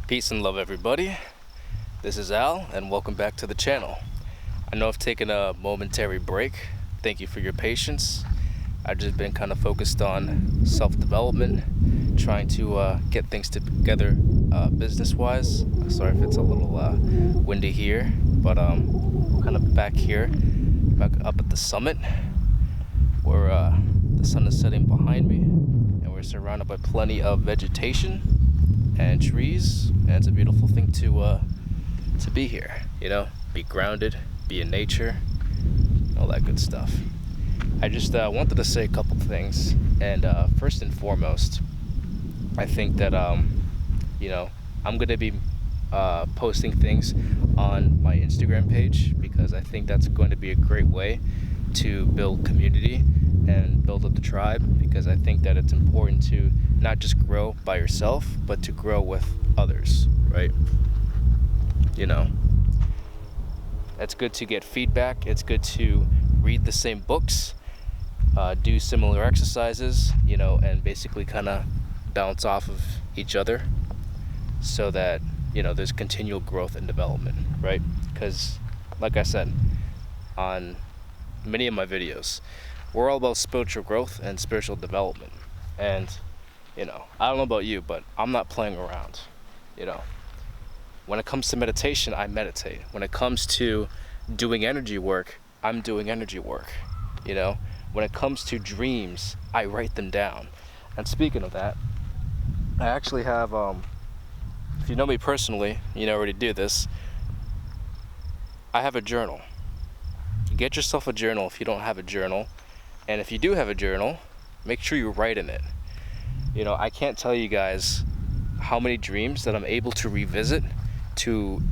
Peace and love, everybody. This is Al, and welcome back to the channel. I know I've taken a momentary break. Thank you for your patience. I've just been kind of focused on self-development, trying to get things together business-wise. Sorry if it's a little windy here, but we're kind of back here, back up at the summit, where the sun is setting behind me, and we're surrounded by plenty of vegetation and trees, and it's a beautiful thing to be here, you know, be grounded, be in nature, all that good stuff. I just wanted to say a couple things, and first and foremost, I think that you know, I'm gonna be posting things on my Instagram page, because I think that's going to be a great way to build community and build up the tribe, because I think that it's important to not just grow by yourself, but to grow with others, right? You know, it's good to get feedback, it's good to read the same books, do similar exercises, you know, and basically kind of bounce off of each other, so that, you know, there's continual growth and development, right? Because like I said on many of my videos, we're all about spiritual growth and spiritual development. And you know, I don't know about you, but I'm not playing around. You know, when it comes to meditation, I meditate. When it comes to doing energy work, I'm doing energy work. You know, when it comes to dreams, I write them down. And speaking of that, I actually have if you know me personally, you know I already do this, I have a journal. Get yourself a journal if you don't have a journal. And if you do have a journal, make sure you write in it. You know, I can't tell you guys how many dreams that I'm able to revisit, to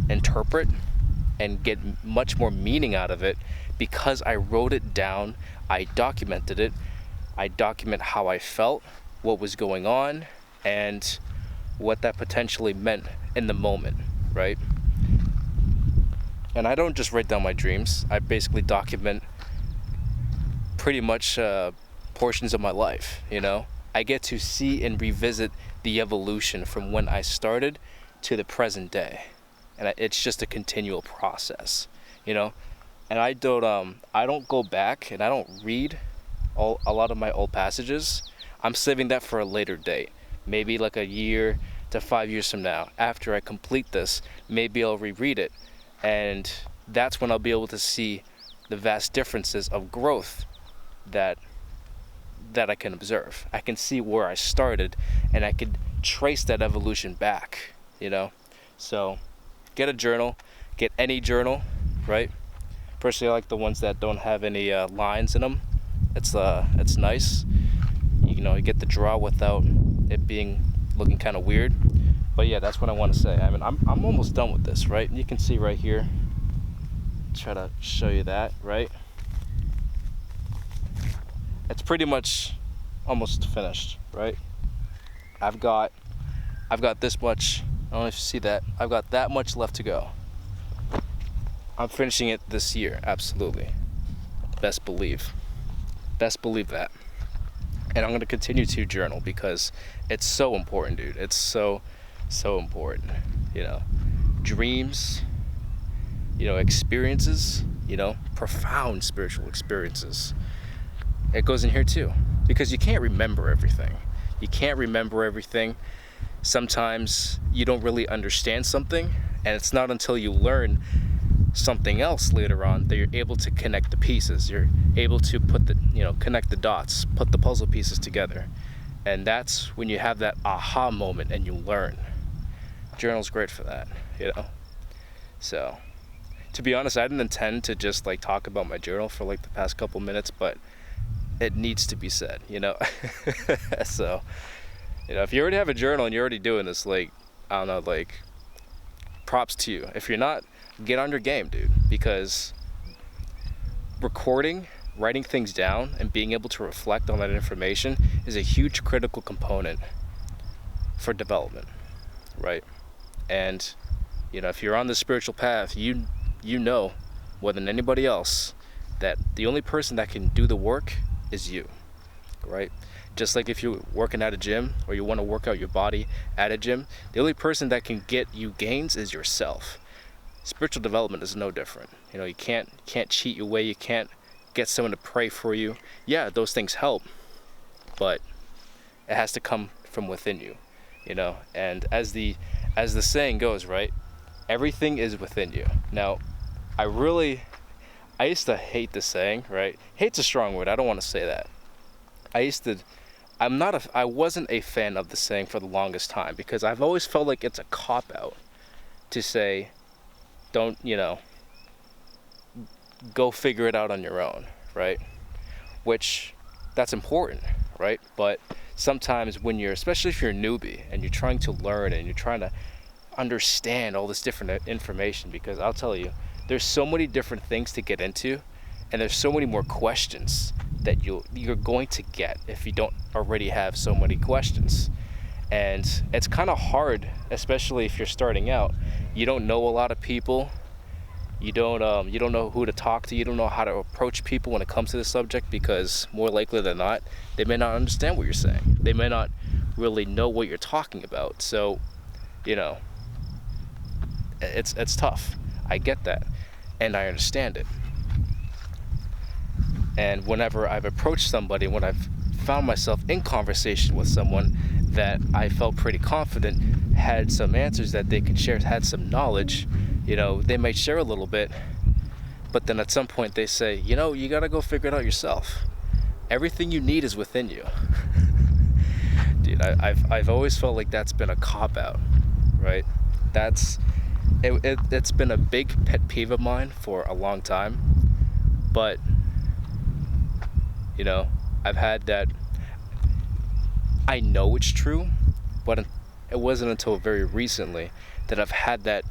interpret, and get much more meaning out of it, because I wrote it down, I documented it, I document how I felt, what was going on, and what that potentially meant in the moment, right? And I don't just write down my dreams, I basically document pretty much portions of my life, you know? I get to see and revisit the evolution from when I started to the present day. And it's just a continual process, you know? And I don't go back and I don't read a lot of my old passages. I'm saving that for a later date. Maybe like a year to 5 years from now. After I complete this, maybe I'll reread it. And that's when I'll be able to see the vast differences of growth that I can observe. I can see where I started, and I can trace that evolution back, you know? So get a journal, get any journal, right? Personally, I like the ones that don't have any lines in them. It's nice. You know, you get the draw without it looking kind of weird. But yeah, that's what I want to say. I mean, I'm almost done with this, right? You can see right here. Try to show you that, right? It's pretty much almost finished, right? I've got this much. I don't know if you see that. I've got that much left to go. I'm finishing it this year, absolutely. Best believe that. And I'm gonna continue to journal, because it's so important, dude. It's so important, you know. Dreams, you know, experiences, you know, profound spiritual experiences. It goes in here too, because you can't remember everything. Sometimes you don't really understand something, and it's not until you learn something else later on that you're able to connect the pieces. You're able to connect the dots, put the puzzle pieces together. And that's when you have that aha moment and you learn. Journal's great for that, you know? So, to be honest, I didn't intend to just like talk about my journal for like the past couple minutes, but it needs to be said, you know? So, you know, if you already have a journal and you're already doing this, like, I don't know, like, props to you. If you're not, get on your game, dude, because recording, writing things down, and being able to reflect on that information is a huge critical component for development, right? And, you know, if you're on the spiritual path, you know more than anybody else that the only person that can do the work is you, right? Just like if you're working at a gym or you want to work out your body at a gym, the only person that can get you gains is yourself. Spiritual development is no different. You can't cheat your way. You can't get someone to pray for you. Yeah, those things help, but it has to come from within you. And as the saying goes, right? Everything is within you. Now, I used to hate the saying, right? Hate's a strong word. I don't want to say that. I wasn't a fan of the saying for the longest time, because I've always felt like it's a cop-out to say, don't, go figure it out on your own, right? Which, that's important, right? But sometimes especially if you're a newbie and you're trying to learn and you're trying to understand all this different information, because I'll tell you, there's so many different things to get into, and there's so many more questions that you're going to get if you don't already have so many questions. And it's kind of hard, especially if you're starting out. You don't know a lot of people. You don't know who to talk to. You don't know how to approach people when it comes to the subject, because more likely than not, they may not understand what you're saying. They may not really know what you're talking about. So, it's tough. I get that, and I understand it. And whenever I've approached somebody, when I've found myself in conversation with someone that I felt pretty confident had some answers that they could share, had some knowledge, they might share a little bit, but then at some point they say, you gotta go figure it out yourself. Everything you need is within you. Dude, I've always felt like that's been a cop-out, right? It's been a big pet peeve of mine for a long time, but I've had that. I know it's true, but it wasn't until very recently that I've had that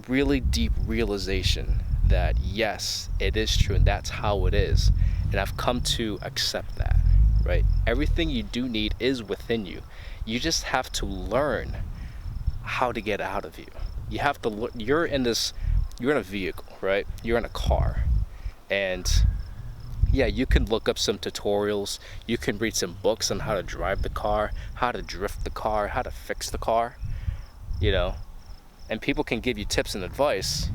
really deep realization that yes, it is true, and that's how it is, and I've come to accept that, right? Everything you do need is within you. You just have to learn how to get out of you. You have to you're in a vehicle, right? You're in a car, and yeah, you can look up some tutorials, you can read some books on how to drive the car, how to drift the car, how to fix the car, and people can give you tips and advice,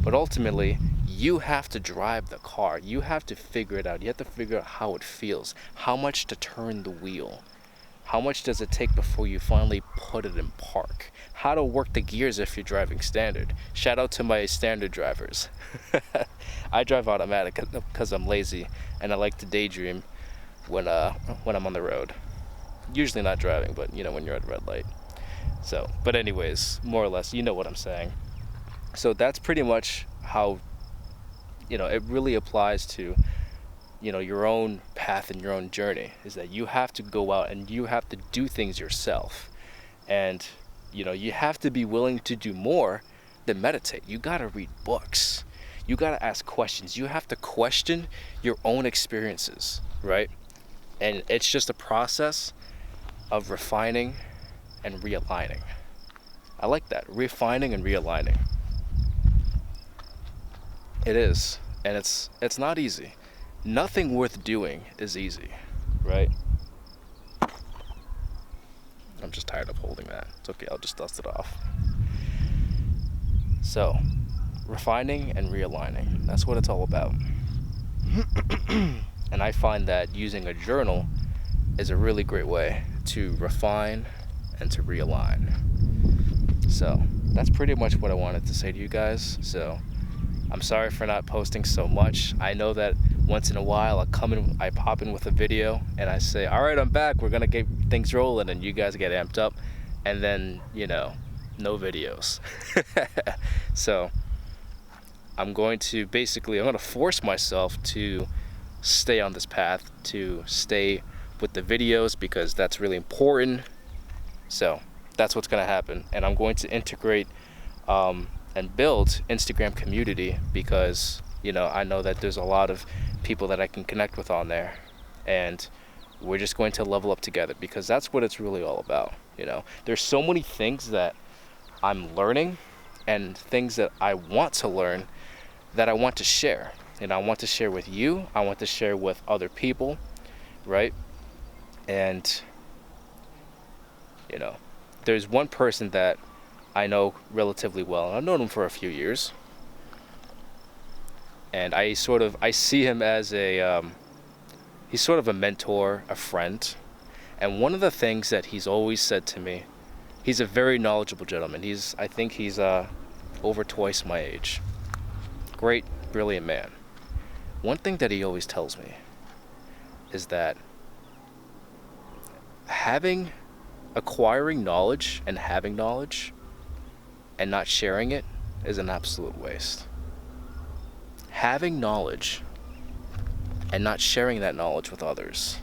but ultimately you have to drive the car. You have to figure it out. You have to figure out how it feels, how much to turn the wheel, how much does it take before you finally put it in park, how to work the gears if you're driving standard. Shout out to my standard drivers. I drive automatic because I'm lazy and I like to daydream when I'm on the road. Usually not driving, but when you're at a red light. So, but anyways, more or less, you know what I'm saying. So that's pretty much how, it really applies to, your own path and your own journey, is that you have to go out and you have to do things yourself. And, you have to be willing to do more than meditate. You got to read books. You got to ask questions. You have to question your own experiences, right? And it's just a process of refining and realigning. I like that. Refining and realigning. It is. And it's not easy. Nothing worth doing is easy, right? I'm just tired of holding that. It's okay, I'll just dust it off. So, refining and realigning. That's what it's all about. And I find that using a journal is a really great way to refine and to realign. So, that's pretty much what I wanted to say to you guys. So, I'm sorry for not posting so much. I know that once in a while I pop in with a video and I say, all right, I'm back, we're gonna get things rolling, and you guys get amped up, and then no videos. So I'm going to force myself to stay on this path, to stay with the videos, because that's really important. So that's what's gonna happen, and I'm going to integrate and build Instagram community, because I know that there's a lot of people that I can connect with on there, and we're just going to level up together, because that's what it's really all about. There's so many things that I'm learning and things that I want to learn that I want to share, and I want to share with you. I want to share with other people, right? And, you know, there's one person that I know relatively well. I've known him for a few years. And I see him as he's sort of a mentor, a friend. And one of the things that he's always said to me, he's a very knowledgeable gentleman. I think he's over twice my age. Great, brilliant man. One thing that he always tells me is that acquiring knowledge and having knowledge and not sharing it is an absolute waste. Having knowledge and not sharing that knowledge with others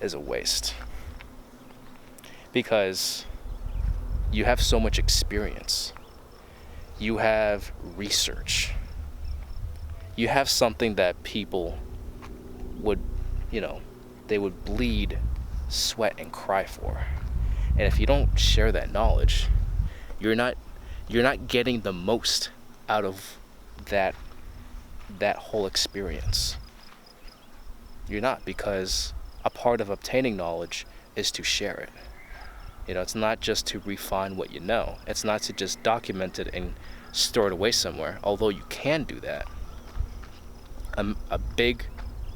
is a waste. Because you have so much experience. You have research. You have something that people would, they would bleed, sweat, and cry for. And if you don't share that knowledge, you're not getting the most out of that whole experience. You're not, because a part of obtaining knowledge is to share it. It's not just to refine what you know. It's not to just document it and store it away somewhere, although you can do that. A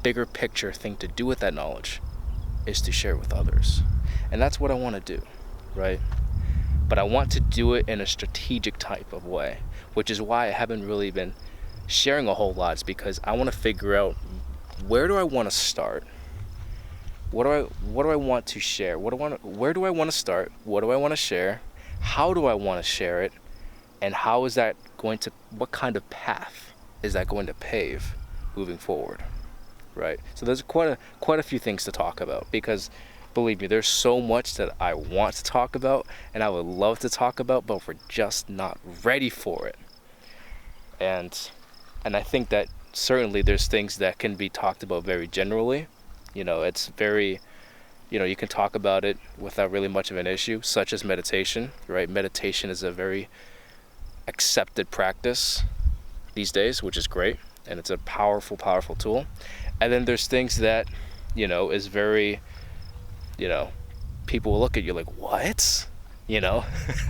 bigger picture thing to do with that knowledge is to share it with others. And that's what I want to do, right? But I want to do it in a strategic type of way, which is why I haven't really been sharing a whole lot, is because I want to figure out, where do I want to start? What do I want to share? Where do I want to start? What do I want to share? How do I want to share it? And what kind of path is that going to pave moving forward? Right? So there's quite a few things to talk about, because believe me, there's so much that I want to talk about and I would love to talk about, but we're just not ready for it. And I think that certainly there's things that can be talked about very generally. It's very, you can talk about it without really much of an issue, such as meditation, right? Meditation is a very accepted practice these days, which is great. And it's a powerful, powerful tool. And then there's things that, is very, people will look at you like, what? It's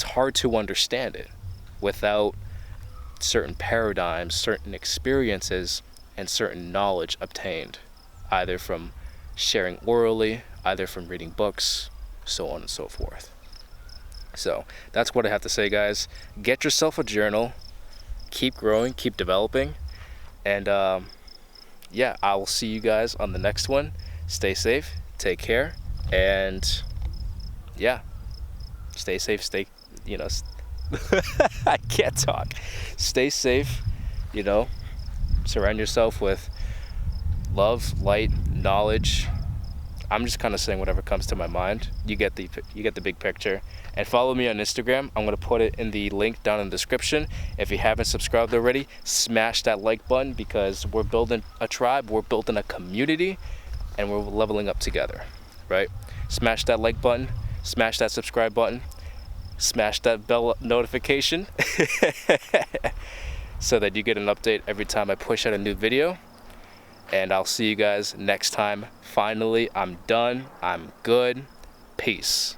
hard to understand it without certain paradigms, certain experiences, and certain knowledge obtained, either from sharing orally, either from reading books, so on and so forth. So that's what I have to say, guys. Get yourself a journal, keep growing, keep developing, and I will see you guys on the next one. Stay safe, take care, and stay safe, I can't talk. Stay safe, surround yourself with love, light, knowledge. I'm just kind of saying whatever comes to my mind. You get the big picture. And follow me on Instagram. I'm going to put it in the link down in the description. If you haven't subscribed already, smash that like button, because we're building a tribe, we're building a community, and we're leveling up together, right? Smash that like button, smash that subscribe button, smash that bell notification so that you get an update every time I push out a new video. And I'll see you guys next time. Finally, I'm done. I'm good. Peace.